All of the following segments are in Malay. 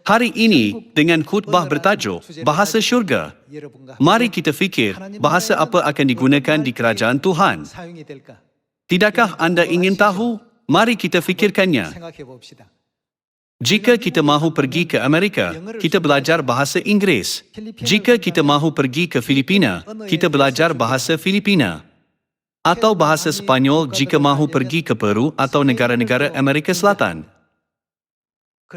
Hari ini, dengan khutbah bertajuk Bahasa Syurga, mari kita fikir bahasa apa akan digunakan di kerajaan Tuhan. Tidakkah anda ingin tahu? Mari kita fikirkannya. Jika kita mahu pergi ke Amerika, kita belajar bahasa Inggeris. Jika kita mahu pergi ke Filipina, kita belajar bahasa Filipina. Atau bahasa Sepanyol jika mahu pergi ke Peru atau negara-negara Amerika Selatan.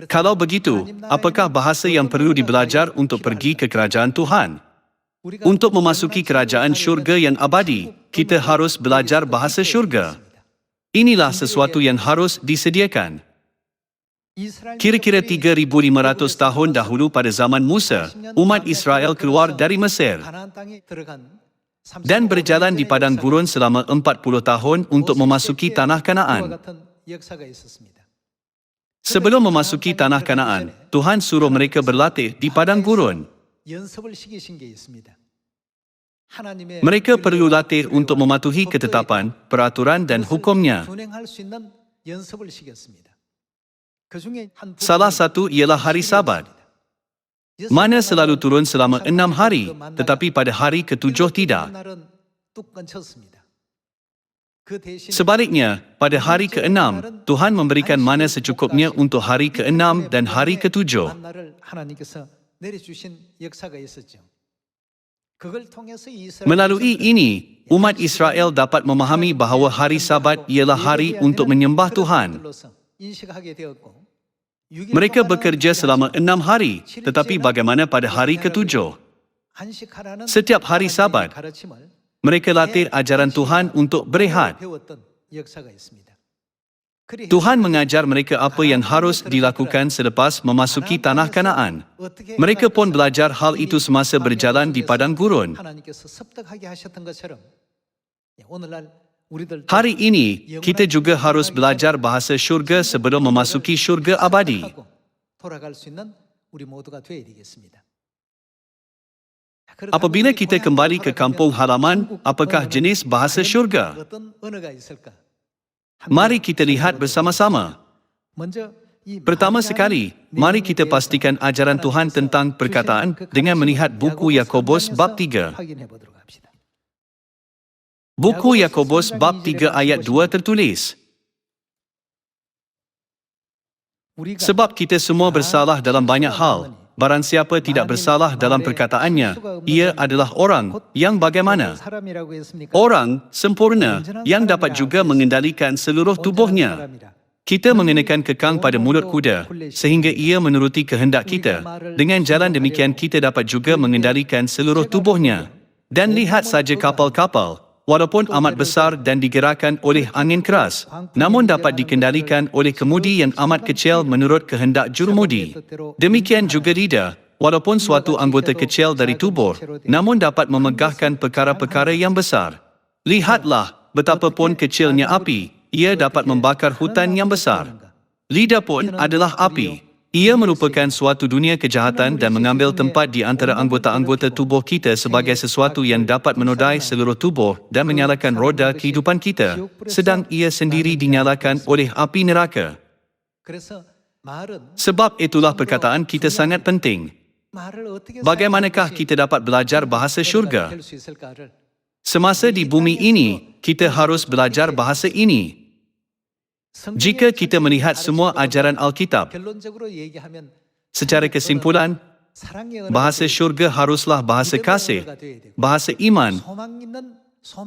Kalau begitu, apakah bahasa yang perlu dibelajar untuk pergi ke kerajaan Tuhan? Untuk memasuki kerajaan syurga yang abadi, kita harus belajar bahasa syurga. Inilah sesuatu yang harus disediakan. Kira-kira 3,500 tahun dahulu pada zaman Musa, umat Israel keluar dari Mesir dan berjalan di padang gurun selama 40 tahun untuk memasuki tanah Kanaan. Sebelum memasuki tanah Kanaan, Tuhan suruh mereka berlatih di padang gurun. Mereka perlu latih untuk mematuhi ketetapan, peraturan dan hukumnya. Salah satu ialah hari Sabat, mana selalu turun selama 6 hari, tetapi pada hari ke-7 tidak. Sebaliknya, pada hari ke-6, Tuhan memberikan mana secukupnya untuk hari ke-6 dan hari ke-7. Melalui ini, umat Israel dapat memahami bahawa hari Sabat ialah hari untuk menyembah Tuhan. Mereka bekerja selama 6 hari, tetapi bagaimana pada hari ke-7? Setiap hari Sabat, mereka latih ajaran Tuhan untuk berehat. Tuhan mengajar mereka apa yang harus dilakukan selepas memasuki tanah Kanaan. Mereka pun belajar hal itu semasa berjalan di padang gurun. Hari ini, kita juga harus belajar bahasa syurga sebelum memasuki syurga abadi. Apabila kita kembali ke kampung halaman, apakah jenis bahasa syurga? Mari kita lihat bersama-sama. Pertama sekali, mari kita pastikan ajaran Tuhan tentang perkataan dengan melihat buku Yakobus bab 3. Buku Yakobus bab 3 ayat 2 tertulis, sebab kita semua bersalah dalam banyak hal. Barang siapa tidak bersalah dalam perkataannya, ia adalah orang yang bagaimana? Orang sempurna yang dapat juga mengendalikan seluruh tubuhnya. Kita mengenakan kekang pada mulut kuda, sehingga ia menuruti kehendak kita. Dengan jalan demikian kita dapat juga mengendalikan seluruh tubuhnya. Dan lihat saja kapal-kapal, walaupun amat besar dan digerakkan oleh angin keras, namun dapat dikendalikan oleh kemudi yang amat kecil menurut kehendak jurumudi. Demikian juga lidah, walaupun suatu anggota kecil dari tubuh, namun dapat memegahkan perkara-perkara yang besar. Lihatlah, betapapun kecilnya api, ia dapat membakar hutan yang besar. Lidah pun adalah api. Ia merupakan suatu dunia kejahatan dan mengambil tempat di antara anggota-anggota tubuh kita sebagai sesuatu yang dapat menodai seluruh tubuh dan menyalakan roda kehidupan kita, sedang ia sendiri dinyalakan oleh api neraka. Sebab itulah perkataan kita sangat penting. Bagaimanakah kita dapat belajar bahasa syurga? Semasa di bumi ini, kita harus belajar bahasa ini. Jika kita melihat semua ajaran Alkitab, secara kesimpulan, bahasa syurga haruslah bahasa kasih, bahasa iman,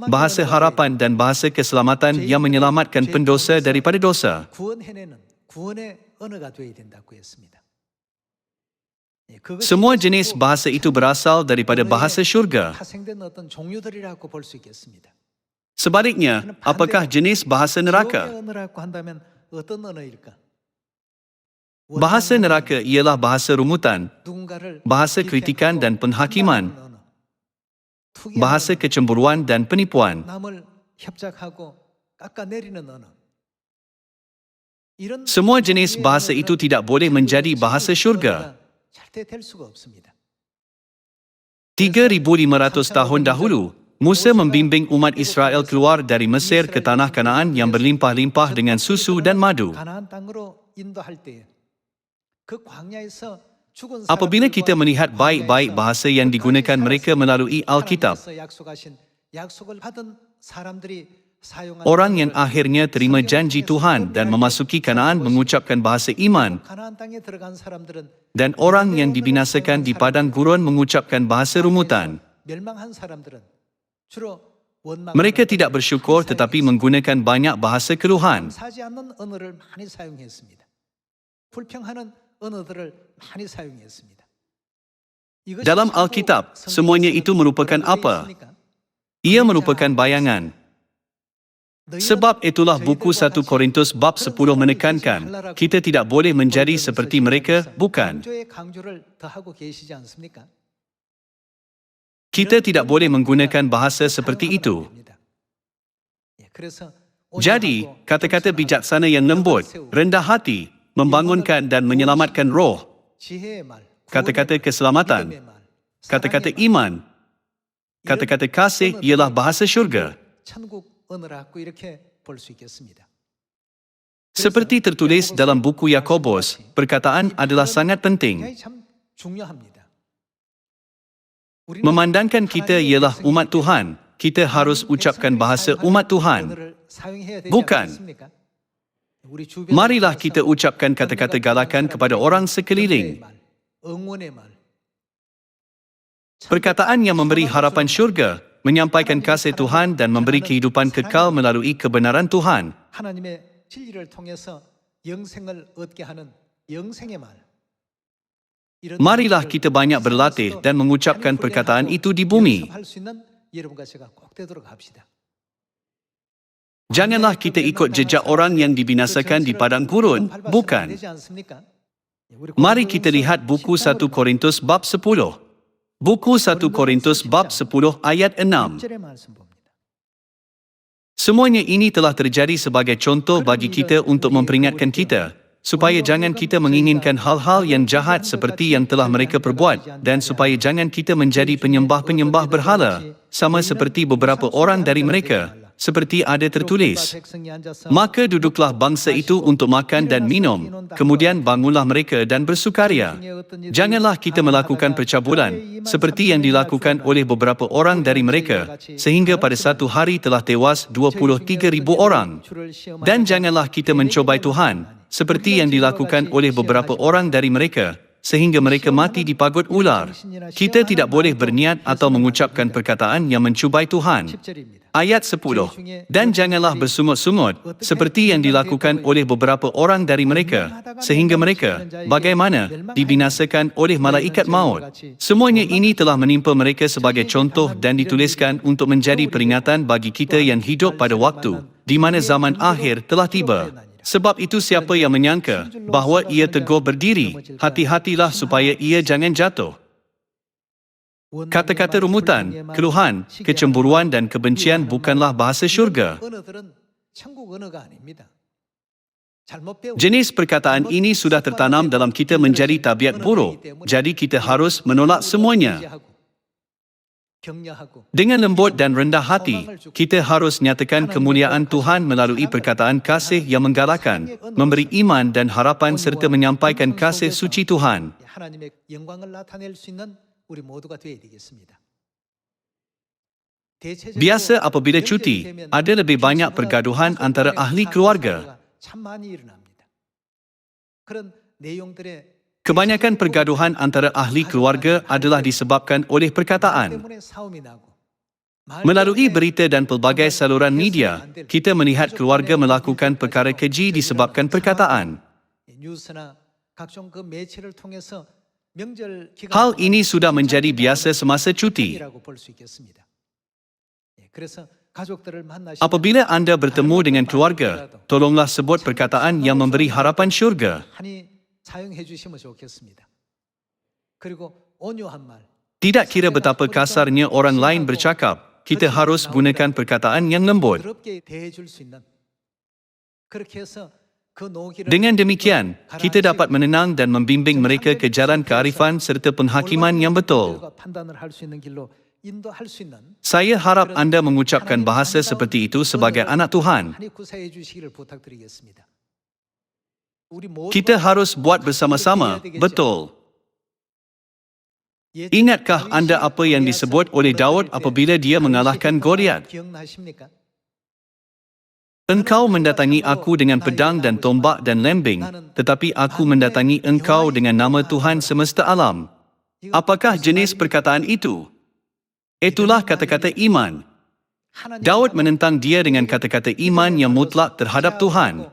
bahasa harapan dan bahasa keselamatan yang menyelamatkan pendosa daripada dosa. Semua jenis bahasa itu berasal daripada bahasa syurga. Sebaliknya, apakah jenis bahasa neraka? Bahasa neraka ialah bahasa rumutan, bahasa kritikan dan penghakiman, bahasa kecemburuan dan penipuan. Semua jenis bahasa itu tidak boleh menjadi bahasa syurga. 3,500 tahun dahulu, Musa membimbing umat Israel keluar dari Mesir ke tanah Kanaan yang berlimpah-limpah dengan susu dan madu. Apabila kita melihat baik-baik bahasa yang digunakan mereka melalui Alkitab, orang yang akhirnya terima janji Tuhan dan memasuki Kanaan mengucapkan bahasa iman, dan orang yang dibinasakan di padang gurun mengucapkan bahasa rumutan. Mereka tidak bersyukur tetapi menggunakan banyak bahasa keluhan. Dalam Alkitab, semuanya itu merupakan apa? Ia merupakan bayangan. Sebab itulah buku 1 Korintus bab 10 menekankan, kita tidak boleh menjadi seperti mereka, bukan? Kita tidak boleh menggunakan bahasa seperti itu. Jadi, kata-kata bijaksana yang lembut, rendah hati, membangunkan dan menyelamatkan roh, kata-kata keselamatan, kata-kata iman, kata-kata kasih ialah bahasa syurga. Seperti tertulis dalam buku Yakobus, perkataan adalah sangat penting. Memandangkan kita ialah umat Tuhan, kita harus ucapkan bahasa umat Tuhan. Bukan. Marilah kita ucapkan kata-kata galakan kepada orang sekeliling. Perkataan yang memberi harapan syurga, menyampaikan kasih Tuhan dan memberi kehidupan kekal melalui kebenaran Tuhan. Marilah kita banyak berlatih dan mengucapkan perkataan itu di bumi. Janganlah kita ikut jejak orang yang dibinasakan di padang gurun, bukan. Mari kita lihat buku 1 Korintus bab 10. Buku 1 Korintus bab 10 ayat 6. Semuanya ini telah terjadi sebagai contoh bagi kita untuk memperingatkan kita, supaya jangan kita menginginkan hal-hal yang jahat seperti yang telah mereka perbuat, dan supaya jangan kita menjadi penyembah-penyembah berhala, sama seperti beberapa orang dari mereka, seperti ada tertulis. Maka duduklah bangsa itu untuk makan dan minum, kemudian bangunlah mereka dan bersukaria. Janganlah kita melakukan percabulan, seperti yang dilakukan oleh beberapa orang dari mereka, sehingga pada satu hari telah tewas 23,000 orang. Dan janganlah kita mencobai Tuhan, seperti yang dilakukan oleh beberapa orang dari mereka, sehingga mereka mati di pagut ular. Kita tidak boleh berniat atau mengucapkan perkataan yang mencubai Tuhan. Ayat 10. Dan janganlah bersungut-sungut, seperti yang dilakukan oleh beberapa orang dari mereka, sehingga mereka, bagaimana, dibinasakan oleh malaikat maut. Semuanya ini telah menimpa mereka sebagai contoh dan dituliskan untuk menjadi peringatan bagi kita yang hidup pada waktu, di mana zaman akhir telah tiba. Sebab itu siapa yang menyangka bahawa ia teguh berdiri, hati-hatilah supaya ia jangan jatuh. Kata-kata rumutan, keluhan, kecemburuan dan kebencian bukanlah bahasa syurga. Jenis perkataan ini sudah tertanam dalam kita menjadi tabiat buruk, jadi kita harus menolak semuanya. Dengan lembut dan rendah hati, kita harus nyatakan kemuliaan Tuhan melalui perkataan kasih yang menggalakkan, memberi iman dan harapan serta menyampaikan kasih suci Tuhan. Biasa apabila cuti, ada lebih banyak pergaduhan antara ahli keluarga. Kebanyakan pergaduhan antara ahli keluarga adalah disebabkan oleh perkataan. Melalui berita dan pelbagai saluran media, kita melihat keluarga melakukan perkara keji disebabkan perkataan. Hal ini sudah menjadi biasa semasa cuti. Apabila anda bertemu dengan keluarga, tolonglah sebut perkataan yang memberi harapan syurga. Tidak kira betapa kasarnya orang lain bercakap, kita harus gunakan perkataan yang lembut. Dengan demikian, kita dapat menenang dan membimbing mereka ke jalan kearifan serta penghakiman yang betul. Saya harap anda mengucapkan bahasa seperti itu sebagai anak Tuhan. Kita harus buat bersama-sama, betul. Ingatkah anda apa yang disebut oleh Daud apabila dia mengalahkan Goliat? Engkau mendatangi aku dengan pedang dan tombak dan lembing, tetapi aku mendatangi engkau dengan nama Tuhan semesta alam. Apakah jenis perkataan itu? Itulah kata-kata iman. Daud menentang dia dengan kata-kata iman yang mutlak terhadap Tuhan.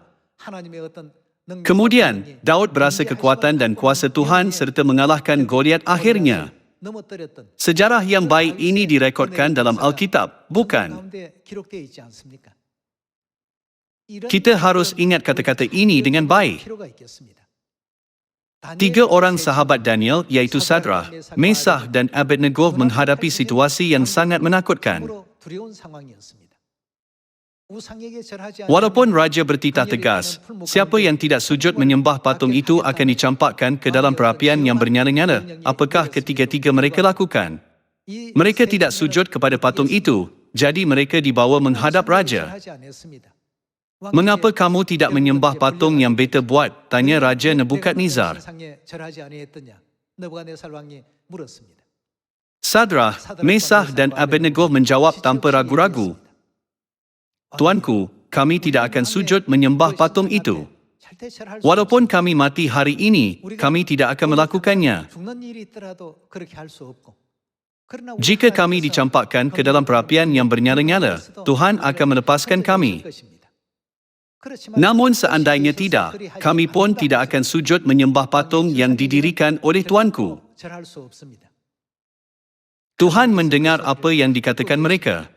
Kemudian, Daud berasa kekuatan dan kuasa Tuhan serta mengalahkan Goliat akhirnya. Sejarah yang baik ini direkodkan dalam Alkitab, bukan? Kita harus ingat kata-kata ini dengan baik. 3 orang sahabat Daniel, iaitu Sadrah, Mesah dan Abednego menghadapi situasi yang sangat menakutkan. Walaupun raja bertitah tegas, siapa yang tidak sujud menyembah patung itu akan dicampakkan ke dalam perapian yang bernyala-nyala. Apakah ketiga-tiga mereka lakukan? Mereka tidak sujud kepada patung itu, jadi mereka dibawa menghadap raja. Mengapa kamu tidak menyembah patung yang beta buat? Tanya Raja Nebukadnezar. Sadrah, Mesah dan Abednego menjawab tanpa ragu-ragu, Tuanku, kami tidak akan sujud menyembah patung itu. Walaupun kami mati hari ini, kami tidak akan melakukannya. Jika kami dicampakkan ke dalam perapian yang bernyala-nyala, Tuhan akan melepaskan kami. Namun seandainya tidak, kami pun tidak akan sujud menyembah patung yang didirikan oleh Tuanku. Tuhan mendengar apa yang dikatakan mereka.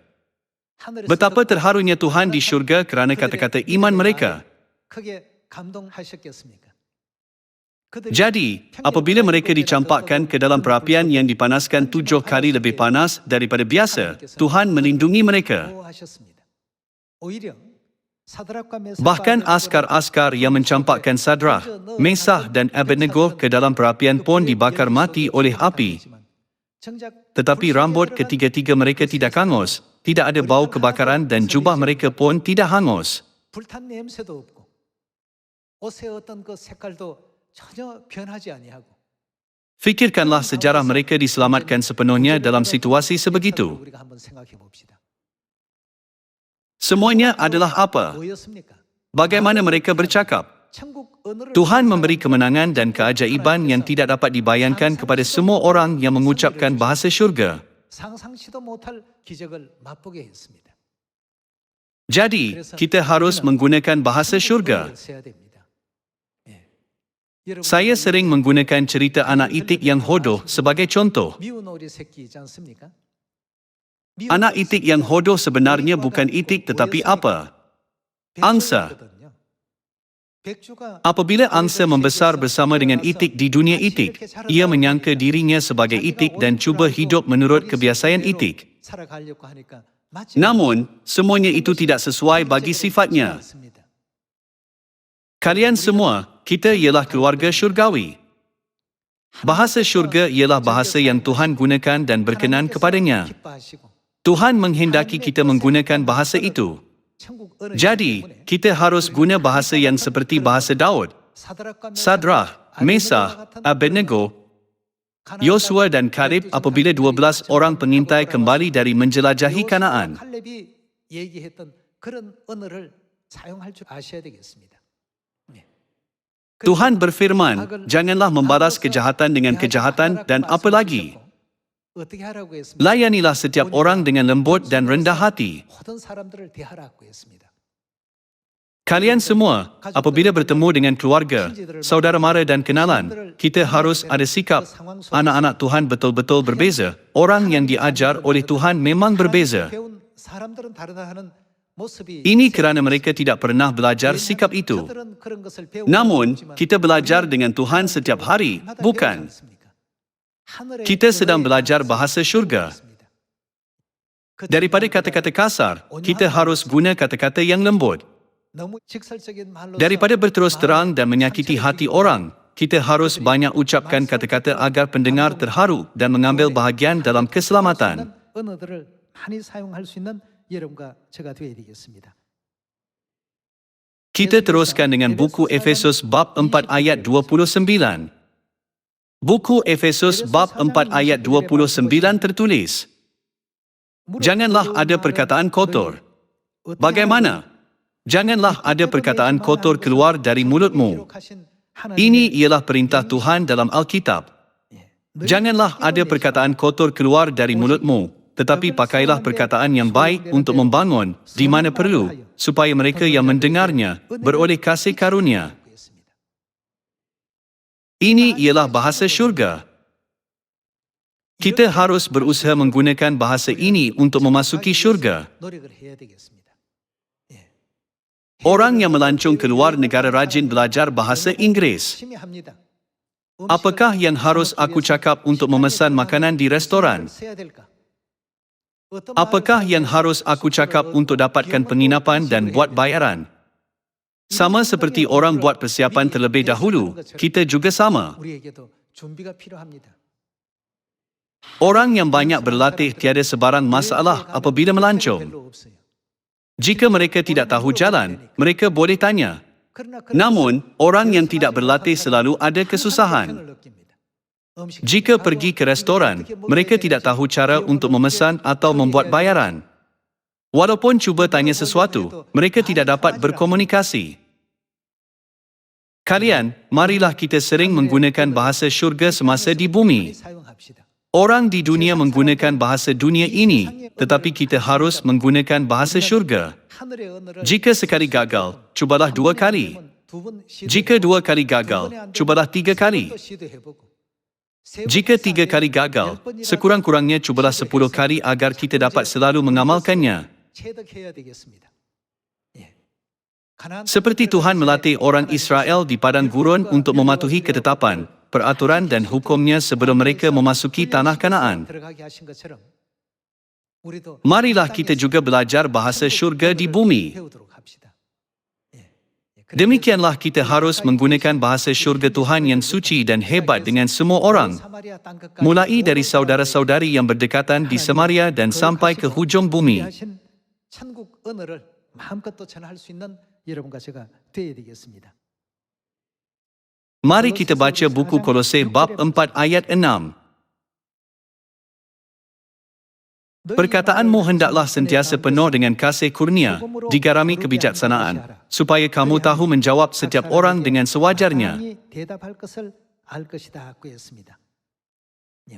Betapa terharunya Tuhan di syurga kerana kata-kata iman mereka. Jadi, apabila mereka dicampakkan ke dalam perapian yang dipanaskan 7 kali lebih panas daripada biasa, Tuhan melindungi mereka. Bahkan askar-askar yang mencampakkan Sadrah, Mesah dan Abednego ke dalam perapian pun dibakar mati oleh api. Tetapi rambut ketiga-tiga mereka tidak hangus, tidak ada bau kebakaran dan jubah mereka pun tidak hangus. Fikirkanlah sejarah mereka diselamatkan sepenuhnya dalam situasi sebegitu. Semuanya adalah apa? Bagaimana mereka bercakap? Tuhan memberi kemenangan dan keajaiban yang tidak dapat dibayangkan kepada semua orang yang mengucapkan bahasa syurga. Jadi, kita harus menggunakan bahasa syurga. Saya sering menggunakan cerita anak itik yang hodoh sebagai contoh. Anak itik yang hodoh sebenarnya bukan itik tetapi apa? Angsa. Apabila angsa membesar bersama dengan itik di dunia itik, ia menyangka dirinya sebagai itik dan cuba hidup menurut kebiasaan itik. Namun, semuanya itu tidak sesuai bagi sifatnya. Kalian semua, kita ialah keluarga syurgawi. Bahasa syurga ialah bahasa yang Tuhan gunakan dan berkenan kepadanya. Tuhan menghendaki kita menggunakan bahasa itu. Jadi, kita harus guna bahasa yang seperti bahasa Daud, Sadrah, Mesah, Abednego, Yosua dan Kaleb apabila 12 orang pengintai kembali dari menjelajahi Kanaan. Tuhan berfirman, janganlah membalas kejahatan dengan kejahatan dan apa lagi. Layanilah setiap orang dengan lembut dan rendah hati. Kalian semua, apabila bertemu dengan keluarga, saudara mara dan kenalan, kita harus ada sikap. Anak-anak Tuhan betul-betul berbeza. Orang yang diajar oleh Tuhan memang berbeza. Ini kerana mereka tidak pernah belajar sikap itu. Namun, kita belajar dengan Tuhan setiap hari, bukan? Kita sedang belajar bahasa syurga. Daripada kata-kata kasar, kita harus guna kata-kata yang lembut. Daripada berterus terang dan menyakiti hati orang, kita harus banyak ucapkan kata-kata agar pendengar terharu dan mengambil bahagian dalam keselamatan. Kita teruskan dengan buku Efesus bab 4 ayat 29. Buku Efesus bab 4 ayat 29 tertulis, "Janganlah ada perkataan kotor." Bagaimana? Janganlah ada perkataan kotor keluar dari mulutmu. Ini ialah perintah Tuhan dalam Alkitab. Janganlah ada perkataan kotor keluar dari mulutmu, tetapi pakailah perkataan yang baik untuk membangun di mana perlu, supaya mereka yang mendengarnya beroleh kasih karunia. Ini ialah bahasa syurga. Kita harus berusaha menggunakan bahasa ini untuk memasuki syurga. Orang yang melancong keluar negara rajin belajar bahasa Inggeris. Apakah yang harus aku cakap untuk memesan makanan di restoran? Apakah yang harus aku cakap untuk dapatkan penginapan dan buat bayaran? Sama seperti orang buat persiapan terlebih dahulu, kita juga sama. Orang yang banyak berlatih tiada sebarang masalah apabila melancong. Jika mereka tidak tahu jalan, mereka boleh tanya. Namun, orang yang tidak berlatih selalu ada kesusahan. Jika pergi ke restoran, mereka tidak tahu cara untuk memesan atau membuat bayaran. Walaupun cuba tanya sesuatu, mereka tidak dapat berkomunikasi. Kalian, marilah kita sering menggunakan bahasa syurga semasa di bumi. Orang di dunia menggunakan bahasa dunia ini, tetapi kita harus menggunakan bahasa syurga. Jika sekali gagal, cubalah 2 kali. Jika 2 kali gagal, cubalah 3 kali. Jika 3 kali gagal, sekurang-kurangnya cubalah 10 kali agar kita dapat selalu mengamalkannya. Seperti Tuhan melatih orang Israel di padang gurun untuk mematuhi ketetapan, peraturan dan hukumnya sebelum mereka memasuki tanah Kanaan. Marilah kita juga belajar bahasa syurga di bumi. Demikianlah kita harus menggunakan bahasa syurga Tuhan yang suci dan hebat dengan semua orang, mulai dari saudara-saudari yang berdekatan di Samaria dan sampai ke hujung bumi. Mari kita baca buku Kolose bab 4 ayat 6. "Perkataanmu hendaklah sentiasa penuh dengan kasih kurnia, digarami kebijaksanaan, supaya kamu tahu menjawab setiap orang dengan sewajarnya."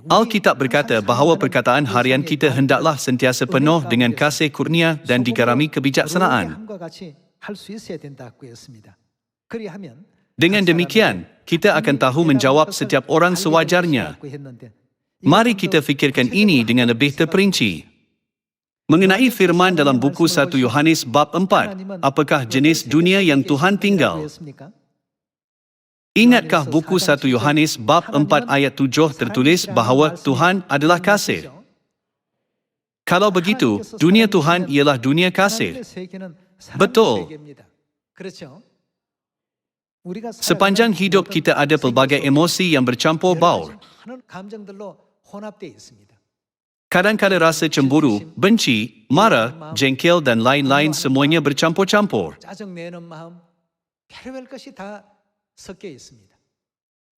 Alkitab berkata bahawa perkataan harian kita hendaklah sentiasa penuh dengan kasih kurnia dan digarami kebijaksanaan. Dengan demikian, kita akan tahu menjawab setiap orang sewajarnya. Mari kita fikirkan ini dengan lebih terperinci. Mengenai firman dalam buku 1 Yohanes bab 4, apakah jenis dunia yang Tuhan tinggal? Ingatkah buku 1 Yohanes bab 4 ayat 7 tertulis bahawa Tuhan adalah kasih? Kalau begitu, dunia Tuhan ialah dunia kasih. Betul. Sepanjang hidup kita ada pelbagai emosi yang bercampur baur. Kadang-kadang rasa cemburu, benci, marah, jengkel dan lain-lain semuanya bercampur-campur.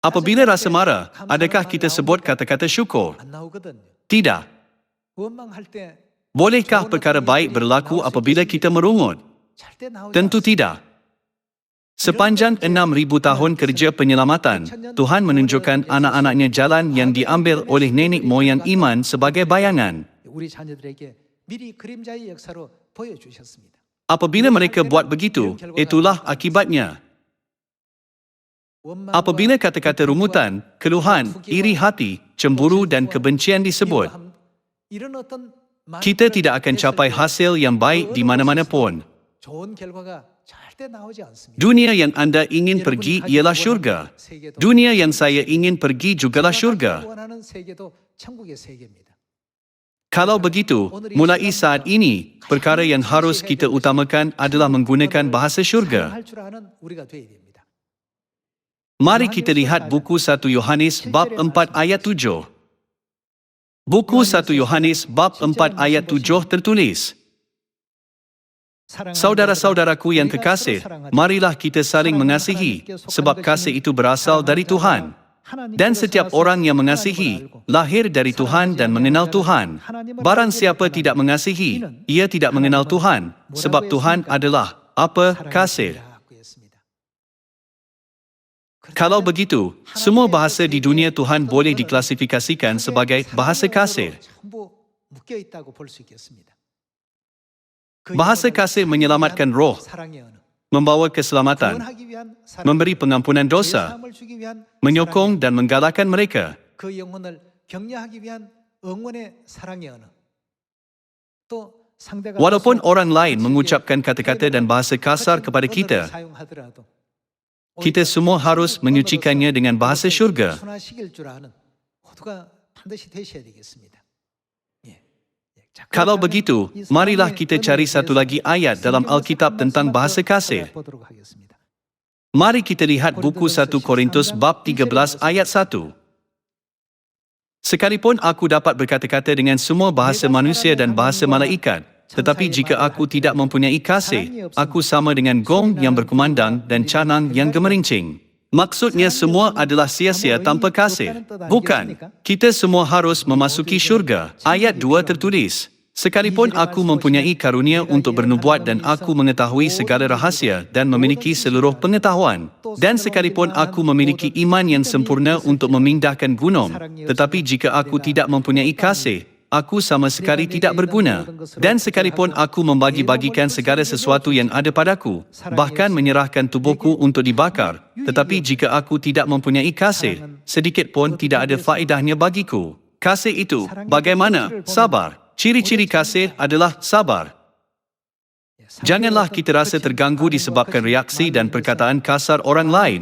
Apabila rasa marah, adakah kita sebut kata-kata syukur? Tidak. Bolehkah perkara baik berlaku apabila kita merungut? Tentu tidak. Sepanjang 6,000 tahun kerja penyelamatan, Tuhan menunjukkan anak-anaknya jalan yang diambil oleh nenek moyang iman sebagai bayangan. Apabila mereka buat begitu, itulah akibatnya. Apabila kata-kata rungutan, keluhan, iri hati, cemburu dan kebencian disebut, kita tidak akan capai hasil yang baik di mana-mana pun. Dunia yang anda ingin pergi ialah syurga. Dunia yang saya ingin pergi jugalah syurga. Kalau begitu, mulai saat ini, perkara yang harus kita utamakan adalah menggunakan bahasa syurga. Mari kita lihat buku 1 Yohanes bab 4 ayat 7. Buku 1 Yohanes bab 4 ayat 7 tertulis, "Saudara-saudaraku yang kekasih, marilah kita saling mengasihi, sebab kasih itu berasal dari Tuhan. Dan setiap orang yang mengasihi, lahir dari Tuhan dan mengenal Tuhan. Barang siapa tidak mengasihi, ia tidak mengenal Tuhan, sebab Tuhan adalah apa? Kasih. Kalau begitu, semua bahasa di dunia Tuhan boleh diklasifikasikan sebagai bahasa kasih. Bahasa kasih menyelamatkan roh, membawa keselamatan, memberi pengampunan dosa, menyokong dan menggalakkan mereka. Walaupun orang lain mengucapkan kata-kata dan bahasa kasar kepada kita, kita semua harus menyucikannya dengan bahasa syurga. Kalau begitu, marilah kita cari satu lagi ayat dalam Alkitab tentang bahasa kasih. Mari kita lihat buku 1 Korintus bab 13 ayat 1. Sekalipun aku dapat berkata-kata dengan semua bahasa manusia dan bahasa malaikat, tetapi jika aku tidak mempunyai kasih, aku sama dengan gong yang berkumandang dan canang yang gemerincing. Maksudnya semua adalah sia-sia tanpa kasih. Bukan, kita semua harus memasuki syurga. Ayat 2 tertulis, sekalipun aku mempunyai karunia untuk bernubuat dan aku mengetahui segala rahasia dan memiliki seluruh pengetahuan, dan sekalipun aku memiliki iman yang sempurna untuk memindahkan gunung, tetapi jika aku tidak mempunyai kasih, aku sama sekali tidak berguna. Dan sekalipun aku membagi-bagikan segala sesuatu yang ada padaku, bahkan menyerahkan tubuhku untuk dibakar, tetapi jika aku tidak mempunyai kasih, sedikit pun tidak ada faedahnya bagiku. Kasih itu bagaimana? Sabar. Ciri-ciri kasih adalah sabar. Janganlah kita rasa terganggu disebabkan reaksi dan perkataan kasar orang lain,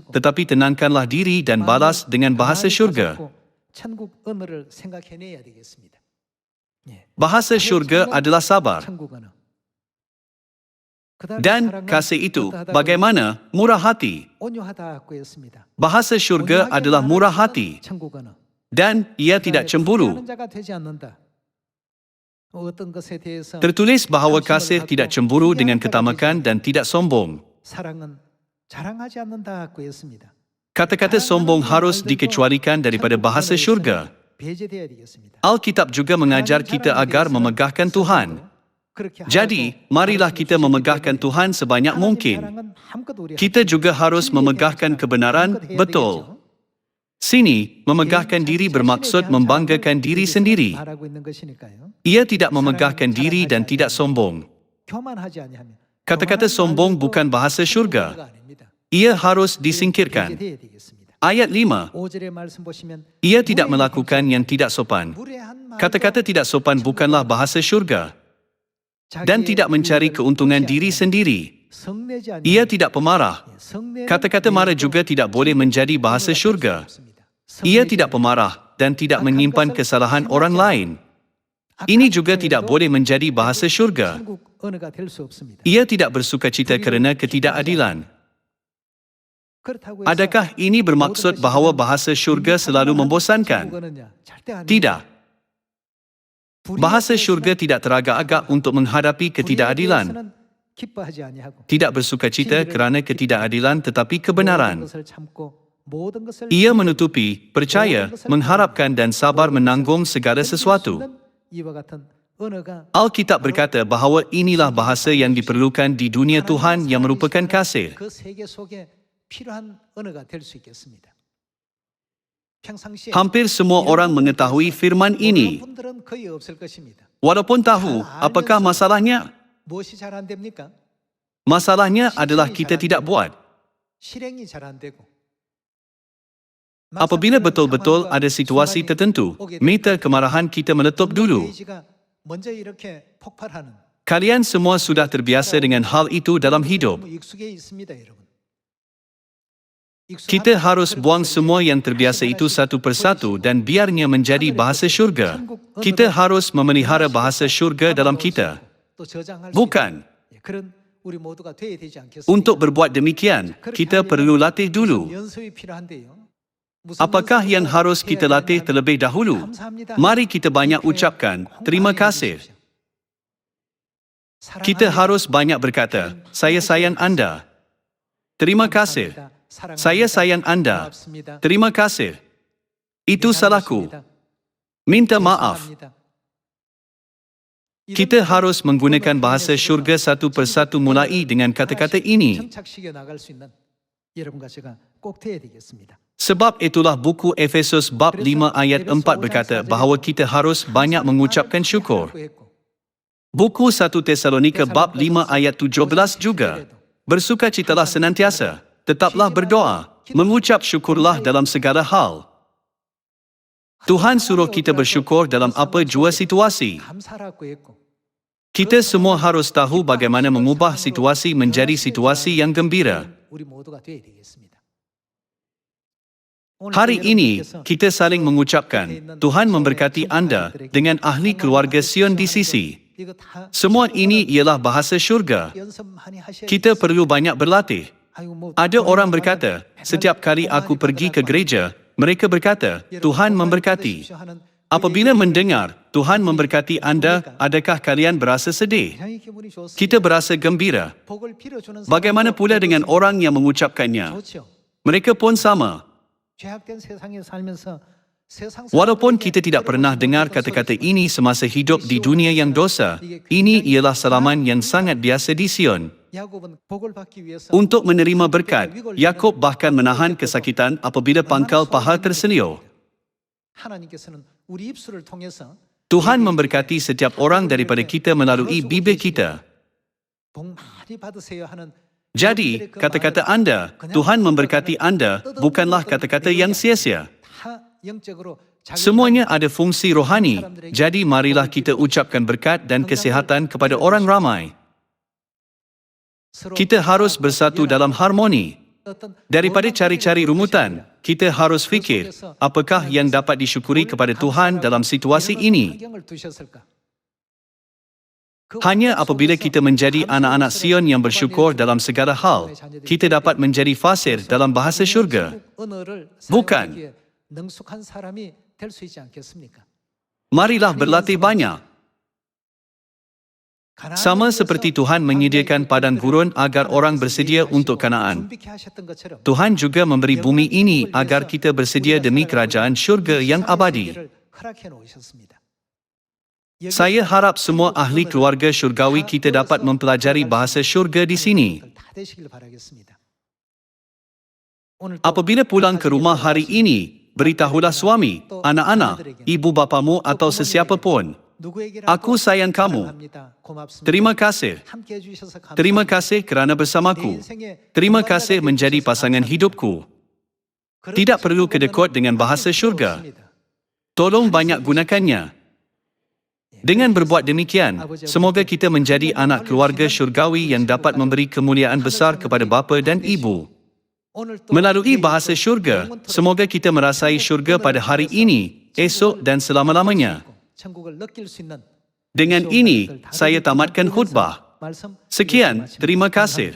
tetapi tenangkanlah diri dan balas dengan bahasa syurga. Bahasa syurga adalah sabar. Dan kasih itu bagaimana? Murah hati. Bahasa syurga adalah murah hati. Dan ia tidak cemburu. Tertulis bahawa kasih tidak cemburu dengan ketamakan dan tidak sombong. Kata-kata sombong harus dikecualikan daripada bahasa syurga. Alkitab juga mengajar kita agar memegahkan Tuhan. Jadi, marilah kita memegahkan Tuhan sebanyak mungkin. Kita juga harus memegahkan kebenaran, betul. Sini, memegahkan diri bermaksud membanggakan diri sendiri. Ia tidak memegahkan diri dan tidak sombong. Kata-kata sombong bukan bahasa syurga. Ia harus disingkirkan. Ayat 5. Ia tidak melakukan yang tidak sopan. Kata-kata tidak sopan bukanlah bahasa syurga. Dan tidak mencari keuntungan diri sendiri. Ia tidak pemarah. Kata-kata marah juga tidak boleh menjadi bahasa syurga. Ia tidak pemarah dan tidak menyimpan kesalahan orang lain. Ini juga tidak boleh menjadi bahasa syurga. Ia tidak bersukacita kerana ketidakadilan. Adakah ini bermaksud bahawa bahasa syurga selalu membosankan? Tidak. Bahasa syurga tidak teragak-agak untuk menghadapi ketidakadilan. Tidak bersukacita kerana ketidakadilan tetapi kebenaran. Ia menutupi, percaya, mengharapkan dan sabar menanggung segala sesuatu. Alkitab berkata bahawa inilah bahasa yang diperlukan di dunia Tuhan yang merupakan kasih. Hampir semua orang mengetahui firman ini. Walaupun tahu, apakah masalahnya? Masalahnya adalah kita tidak buat. Apabila betul-betul ada situasi tertentu, meta kemarahan kita meletup dulu. Kalian semua sudah terbiasa dengan hal itu dalam hidup. Kita harus buang semua yang terbiasa itu satu persatu dan biarnya menjadi bahasa syurga. Kita harus memelihara bahasa syurga dalam kita. Bukan. Untuk berbuat demikian, kita perlu latih dulu. Apakah yang harus kita latih terlebih dahulu? Mari kita banyak ucapkan terima kasih. Kita harus banyak berkata, saya sayang anda. Terima kasih. Saya sayang anda. Terima kasih. Itu salahku. Minta maaf. Kita harus menggunakan bahasa syurga satu persatu mulai dengan kata-kata ini. Sebab itulah buku Efesus bab 5 ayat 4 berkata bahawa kita harus banyak mengucapkan syukur. Buku 1 Tesalonika bab 5 ayat 17 juga. Bersukacitalah senantiasa, tetaplah berdoa, mengucap syukurlah dalam segala hal. Tuhan suruh kita bersyukur dalam apa jua situasi. Kita semua harus tahu bagaimana mengubah situasi menjadi situasi yang gembira. Hari ini, kita saling mengucapkan, Tuhan memberkati anda dengan ahli keluarga Sion di sisi. Semua ini ialah bahasa syurga. Kita perlu banyak berlatih. Ada orang berkata, setiap kali aku pergi ke gereja, mereka berkata, Tuhan memberkati. Apabila mendengar, Tuhan memberkati anda, adakah kalian berasa sedih? Kita berasa gembira. Bagaimana pula dengan orang yang mengucapkannya? Mereka pun sama. Walaupun kita tidak pernah dengar kata-kata ini semasa hidup di dunia yang dosa, ini ialah salaman yang sangat biasa di Sion. Untuk menerima berkat, Yakub bahkan menahan kesakitan apabila pangkal paha terseliur. Tuhan memberkati setiap orang daripada kita melalui bibir kita. Jadi, kata-kata anda, Tuhan memberkati anda, bukanlah kata-kata yang sia-sia. Semuanya ada fungsi rohani, jadi marilah kita ucapkan berkat dan kesihatan kepada orang ramai. Kita harus bersatu dalam harmoni. Daripada cari-cari rumutan, kita harus fikir, apakah yang dapat disyukuri kepada Tuhan dalam situasi ini? Hanya apabila kita menjadi anak-anak Sion yang bersyukur dalam segala hal, kita dapat menjadi fasir dalam bahasa syurga. Bukan. Marilah berlatih banyak. Sama seperti Tuhan menyediakan padang gurun agar orang bersedia untuk Kanaan. Tuhan juga memberi bumi ini agar kita bersedia demi kerajaan syurga yang abadi. Saya harap semua ahli keluarga syurgawi kita dapat mempelajari bahasa syurga di sini. Apabila pulang ke rumah hari ini, beritahulah suami, anak-anak, ibu bapamu atau sesiapa pun, aku sayang kamu. Terima kasih. Terima kasih kerana bersamaku. Terima kasih menjadi pasangan hidupku. Tidak perlu kedekut dengan bahasa syurga. Tolong banyak gunakannya. Dengan berbuat demikian, semoga kita menjadi anak keluarga syurgawi yang dapat memberi kemuliaan besar kepada bapa dan ibu. Melalui bahasa syurga, semoga kita merasai syurga pada hari ini, esok dan selama-lamanya. Dengan ini, saya tamatkan khutbah. Sekian, terima kasih.